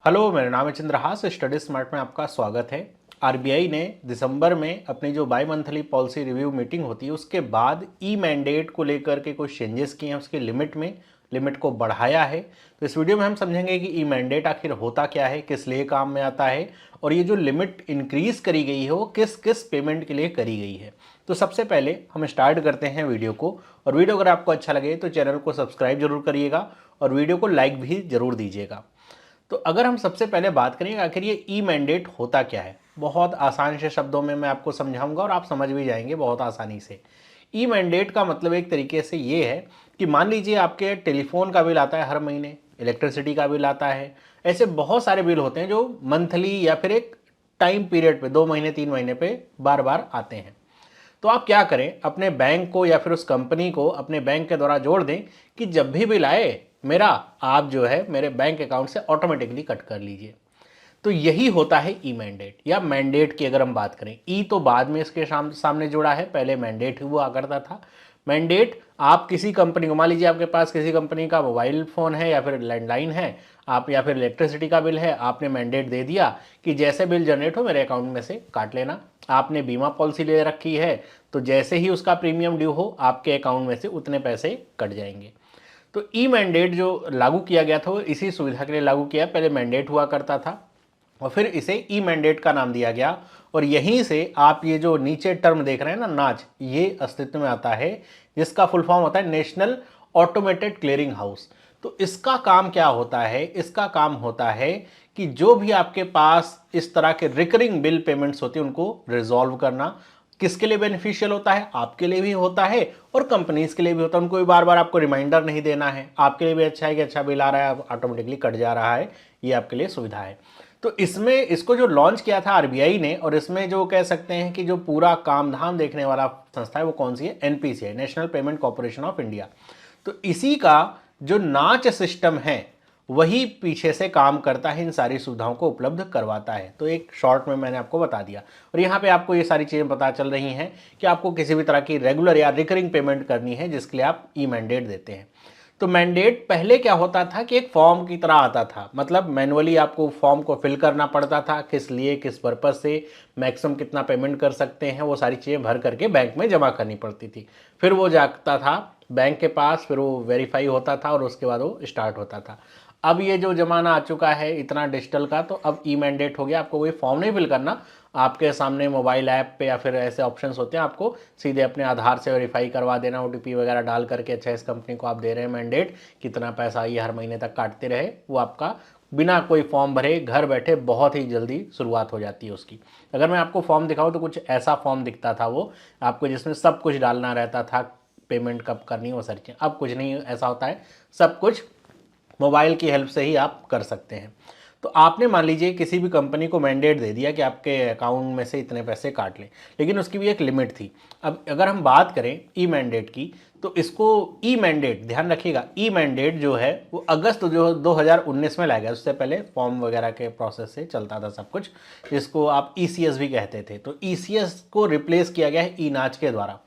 Hello, मेरा नाम है चंद्रहास। स्टडी स्मार्ट में आपका स्वागत है। आरबीआई ने दिसंबर में अपनी जो by monthly policy review meeting होती है उसके बाद ई मैंडेट को लेकर के कुछ चेंजेस किए हैं। उसके लिमिट को बढ़ाया है। तो इस वीडियो में हम समझेंगे कि ई मैंडेट आखिर होता क्या है, किस लिए काम में आता है, और ये जो लिमिट इंक्रीज करी गई है वो किस किस पेमेंट के लिए करी गई है। तो सबसे पहले हम स्टार्ट करते हैं वीडियो को। और वीडियो अगर आपको अच्छा लगे तो चैनल को सब्सक्राइब जरूर करिएगा और वीडियो को लाइक भी जरूर दीजिएगा। तो अगर हम सबसे पहले बात करें आखिर ये ई मैंडेट होता क्या है, बहुत आसान से शब्दों में मैं आपको समझाऊंगा और आप समझ भी जाएंगे बहुत आसानी से। ई मैंडेट का मतलब एक तरीके से ये है कि मान लीजिए आपके टेलीफोन का बिल आता है हर महीने, इलेक्ट्रिसिटी का बिल आता है, ऐसे बहुत सारे बिल होते हैं जो मंथली या फिर एक टाइम पीरियड पे 2 महीने 3 महीने पे बार बार आते हैं। तो आप क्या करें, अपने बैंक को या फिर उस कंपनी को अपने बैंक के द्वारा जोड़ दें कि जब भी बिल आए मेरा, आप जो है मेरे बैंक अकाउंट से ऑटोमेटिकली कट कर लीजिए। तो यही होता है ई मैंडेट या मैंडेट की अगर हम बात करें। ई तो बाद में इसके सामने जुड़ा है, पहले मैंडेट हुआ करता था। मैंडेट आप किसी कंपनी को, मान लीजिए आपके पास किसी कंपनी का मोबाइल फ़ोन है या फिर लैंडलाइन है, आप या फिर इलेक्ट्रिसिटी का बिल है, आपने मैंडेट दे दिया कि जैसे बिल जनरेट हो मेरे अकाउंट में से काट लेना। आपने बीमा पॉलिसी ले रखी है तो जैसे ही उसका प्रीमियम ड्यू हो आपके अकाउंट में से उतने पैसे कट जाएंगे। तो ई मैंडेट जो लागू किया गया था वो इसी सुविधा के लिए लागू किया। पहले मैंडेट हुआ करता था और फिर इसे ई मैंडेट का नाम दिया गया। और यहीं से आप ये जो नीचे टर्म देख रहे हैं ना, नाच, ये अस्तित्व में आता है, जिसका फुल फॉर्म होता है नेशनल ऑटोमेटेड क्लियरिंग हाउस। तो इसका काम क्या होता है? इसका काम होता है कि जो भी आपके पास इस तरह के रिकरिंग बिल पेमेंट्स होते हैं उनको रिजॉल्व करना। किसके लिए बेनिफिशियल होता है? आपके लिए भी होता है और कंपनीज के लिए भी होता है। उनको भी बार बार आपको रिमाइंडर नहीं देना है। आपके लिए भी अच्छा है कि अच्छा बिल आ रहा है, ऑटोमेटिकली कट जा रहा है, ये आपके लिए सुविधा है। तो इसमें इसको जो लॉन्च किया था आरबीआई ने, और इसमें जो कह सकते हैं कि जो पूरा काम धाम देखने वाला संस्था है वो कौन सी है? एनपीसी है, national payment corporation of India. तो इसी का जो नाच सिस्टम है वही पीछे से काम करता है, इन सारी सुविधाओं को उपलब्ध करवाता है। तो एक शॉर्ट में मैंने आपको बता दिया और यहाँ पे आपको ये सारी चीज़ें पता चल रही हैं कि आपको किसी भी तरह की रेगुलर या रिकरिंग पेमेंट करनी है जिसके लिए आप ई मैंडेट देते हैं। तो मैंडेट पहले क्या होता था कि एक फॉर्म की तरह आता था, मतलब मैनुअली आपको फॉर्म को फिल करना पड़ता था, किस लिए किस पर्पज से मैक्सिमम कितना पेमेंट कर सकते हैं, वो सारी चीज़ें भर करके बैंक में जमा करनी पड़ती थी। फिर वो जाता था बैंक के पास, फिर वो वेरीफाई होता था और उसके बाद वो स्टार्ट होता था। अब ये जो ज़माना आ चुका है इतना डिजिटल का, तो अब ई मैंडेट हो गया। आपको कोई फॉर्म नहीं फिल करना, आपके सामने मोबाइल ऐप पे या फिर ऐसे ऑप्शंस होते हैं, आपको सीधे अपने आधार से वेरीफाई करवा देना, ओटीपी वगैरह डाल करके। अच्छा, इस कंपनी को आप दे रहे हैं मैंडेट, कितना पैसा ये हर महीने तक काटते रहे, वो आपका बिना कोई फॉर्म भरे घर बैठे बहुत ही जल्दी शुरुआत हो जाती है उसकी। अगर मैं आपको फॉर्म दिखाऊँ तो कुछ ऐसा फॉर्म दिखता था वो आपको, जिसमें सब कुछ डालना रहता था, पेमेंट कब करनी, वो सारी चीज़ें। अब कुछ नहीं ऐसा होता है, सब कुछ मोबाइल की हेल्प से ही आप कर सकते हैं। तो आपने मान लीजिए किसी भी कंपनी को मैंडेट दे दिया कि आपके अकाउंट में से इतने पैसे काट लें, लेकिन उसकी भी एक लिमिट थी। अब अगर हम बात करें ई मैंडेट की, तो इसको ई मैंडेट, ध्यान रखिएगा, ई मैंडेट जो है वो अगस्त जो 2019 में लाया गया। उससे पहले फॉर्म वगैरह के प्रोसेस से चलता था सब कुछ, जिसको आप ईसीएस भी कहते थे। तो ईसीएस को रिप्लेस किया गया है ई नाच के द्वारा।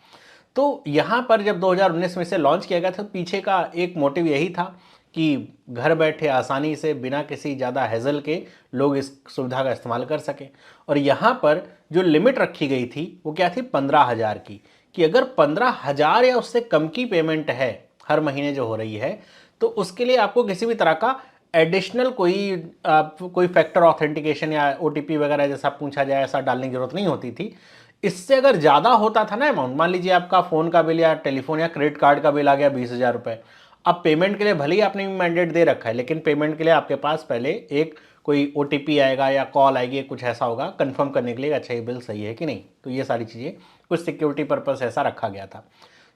तो यहाँ पर जब 2019 में से लॉन्च किया गया था, पीछे का एक मोटिव यही था कि घर बैठे आसानी से बिना किसी ज़्यादा हैजल के लोग इस सुविधा का इस्तेमाल कर सकें। और यहाँ पर जो लिमिट रखी गई थी वो क्या थी? 15,000 की, कि अगर 15,000 या उससे कम की पेमेंट है हर महीने जो हो रही है, तो उसके लिए आपको किसी भी तरह का एडिशनल कोई फैक्टर ऑथेंटिकेशन या ओटीपी वगैरह जैसा पूछा जाए ऐसा डालने की जरूरत नहीं होती थी। इससे अगर ज़्यादा होता था ना अमाउंट, मान लीजिए आपका फ़ोन का बिल या टेलीफोन या क्रेडिट कार्ड का बिल आ गया 20,000 रुपये। अब पेमेंट के लिए भले ही आपने मैंडेट दे रखा है, लेकिन पेमेंट के लिए आपके पास पहले एक कोई ओटीपी आएगा या कॉल आएगी, कुछ ऐसा होगा कंफर्म करने के लिए, अच्छा ये बिल सही है कि नहीं। तो ये सारी चीज़ें कुछ सिक्योरिटी पर्पस ऐसा रखा गया था।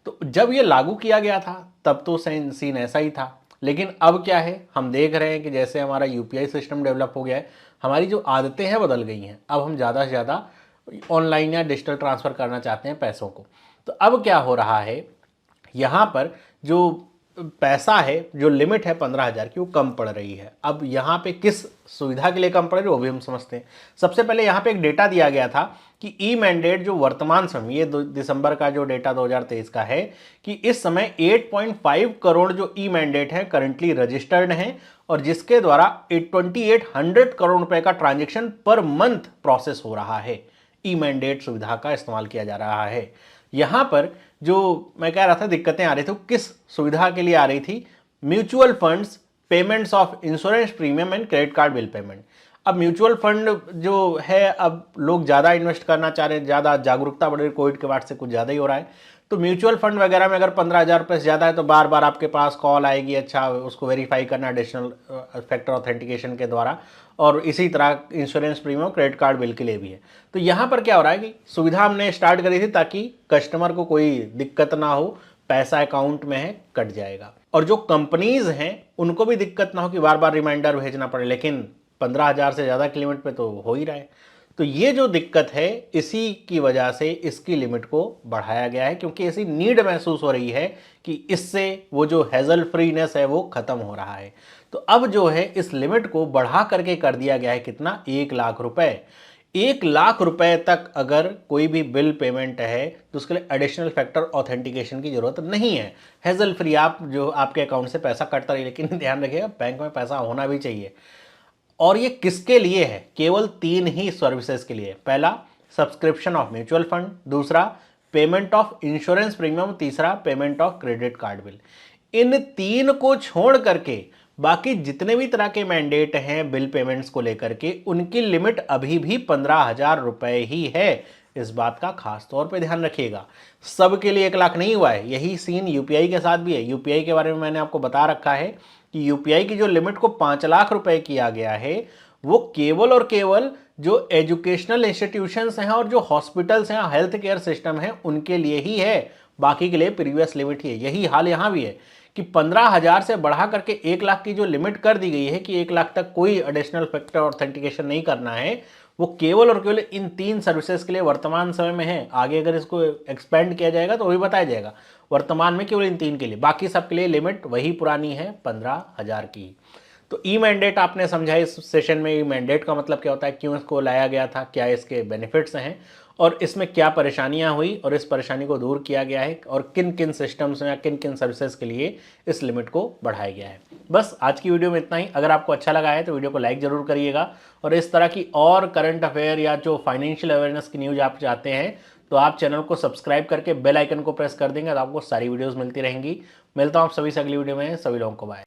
तो जब ये लागू किया गया था तब तो सीन ऐसा ही था। लेकिन अब क्या है, हम देख रहे हैं कि जैसे हमारा यूपीआई सिस्टम डेवलप हो गया है, हमारी जो आदतें हैं बदल गई हैं। अब हम ज़्यादा से ज़्यादा ऑनलाइन या डिजिटल ट्रांसफ़र करना चाहते हैं पैसों को। तो अब क्या हो रहा है, यहाँ पर जो पैसा है, जो लिमिट है 15,000 की, वो कम पड़ रही है। अब यहाँ पे किस सुविधा के लिए कम पड़ रही है वो भी हम समझते हैं। सबसे पहले यहाँ पे एक डेटा दिया गया था कि ई मैंडेट जो वर्तमान समय, ये दिसंबर का जो डेटा 2023 का है, कि इस समय 8.5 करोड़ जो ई मैंडेट है करंटली रजिस्टर्ड हैं और जिसके द्वारा 2800 करोड़ रुपए का ट्रांजेक्शन पर मंथ प्रोसेस हो रहा है। ई मैंडेट सुविधा का इस्तेमाल किया जा रहा है। यहां पर जो मैं कह रहा था दिक्कतें आ रही थी, किस सुविधा के लिए आ रही थी? Mutual funds, payments of insurance premium and credit card bill payment. अब म्यूचुअल फंड जो है, अब लोग ज़्यादा इन्वेस्ट करना चाह रहे हैं, ज़्यादा जागरूकता बढ़ रही है, कोविड के बाद से कुछ ज़्यादा ही हो रहा है। तो म्यूचुअल फंड वगैरह में अगर 15,000 रुपये से ज़्यादा है तो बार बार आपके पास कॉल आएगी, अच्छा उसको वेरीफाई करना एडिशनल फैक्टर ऑथेंटिकेशन के द्वारा, और इसी तरह insurance premium credit card bill के लिए भी है। तो यहाँ पर क्या हो रहा है कि सुविधा हमने स्टार्ट करी थी ताकि कस्टमर को कोई दिक्कत ना हो, पैसा अकाउंट में है कट जाएगा, और जो कंपनीज हैं उनको भी दिक्कत ना हो कि बार बार रिमाइंडर भेजना पड़े, लेकिन 15,000 से ज़्यादा की लिमिट पे तो हो ही रहा है। तो ये जो दिक्कत है, इसी की वजह से इसकी लिमिट को बढ़ाया गया है, क्योंकि ऐसी नीड महसूस हो रही है कि इससे वो जो हैजल फ्रीनेस है वो खत्म हो रहा है। तो अब जो है इस लिमिट को बढ़ा करके कर दिया गया है कितना? 1 लाख रुपए। 1 लाख रुपए तक अगर कोई भी बिल पेमेंट है तो उसके लिए एडिशनल फैक्टर ऑथेंटिकेशन की जरूरत नहीं है। हैजल फ्री आप जो आपके अकाउंट से पैसा कटता रही, लेकिन ध्यान रखिएगा बैंक में पैसा होना भी चाहिए। और ये किसके लिए है? केवल 3 ही सर्विसेज के लिए। पहला, सब्सक्रिप्शन ऑफ म्यूचुअल फंड, दूसरा पेमेंट ऑफ इंश्योरेंस प्रीमियम, तीसरा payment of credit card bill. इन 3 को छोड़ करके बाकी जितने भी तरह के मैंडेट हैं बिल पेमेंट्स को लेकर के, उनकी लिमिट अभी भी 15,000 रुपए ही है। इस बात का खास तौर पे ध्यान रखिएगा। सबके लिए 1 लाख नहीं हुआ है। यही सीन यूपीआई के साथ भी है। यूपीआई के बारे में मैंने आपको बता रखा है कि यूपीआई की जो लिमिट को 5 लाख रुपए किया गया है, वो केवल और केवल जो एजुकेशनल इंस्टीट्यूशंस हैं और जो हॉस्पिटल्स हैं, हेल्थ केयर सिस्टम है, उनके लिए ही है। बाकी के लिए प्रीवियस लिमिट ही है। यही हाल यहाँ भी है कि 15,000 से बढ़ा करके 1 लाख की जो लिमिट कर दी गई है कि 1 लाख तक कोई एडिशनल फैक्टर ऑथेंटिकेशन नहीं करना है, वो केवल और केवल इन 3 सर्विसेज के लिए वर्तमान समय में है। आगे अगर इसको एक्सपेंड किया जाएगा तो वही बताया जाएगा। वर्तमान में केवल इन 3 के लिए, बाकी सबके लिए लिमिट वही पुरानी है 15,000 की। तो ई मैंडेट आपने समझा इस सेशन में। ई मैंडेट का मतलब क्या होता है, क्यों इसको लाया गया था, क्या इसके बेनिफिट्स हैं और इसमें क्या परेशानियां हुई और इस परेशानी को दूर किया गया है, और किन किन सिस्टम्स में या किन किन सर्विसेज के लिए इस लिमिट को बढ़ाया गया है। बस आज की वीडियो में इतना ही। अगर आपको अच्छा लगा है तो वीडियो को लाइक जरूर करिएगा, और इस तरह की और करंट अफेयर या जो फाइनेंशियल अवेयरनेस की न्यूज़ आप चाहते हैं तो आप चैनल को सब्सक्राइब करके बेल आइकन को प्रेस कर देंगे तो आपको सारी वीडियोज़ मिलती रहेंगी। मिलता हूँ आप सभी से अगली वीडियो में। सभी लोगों को बाय।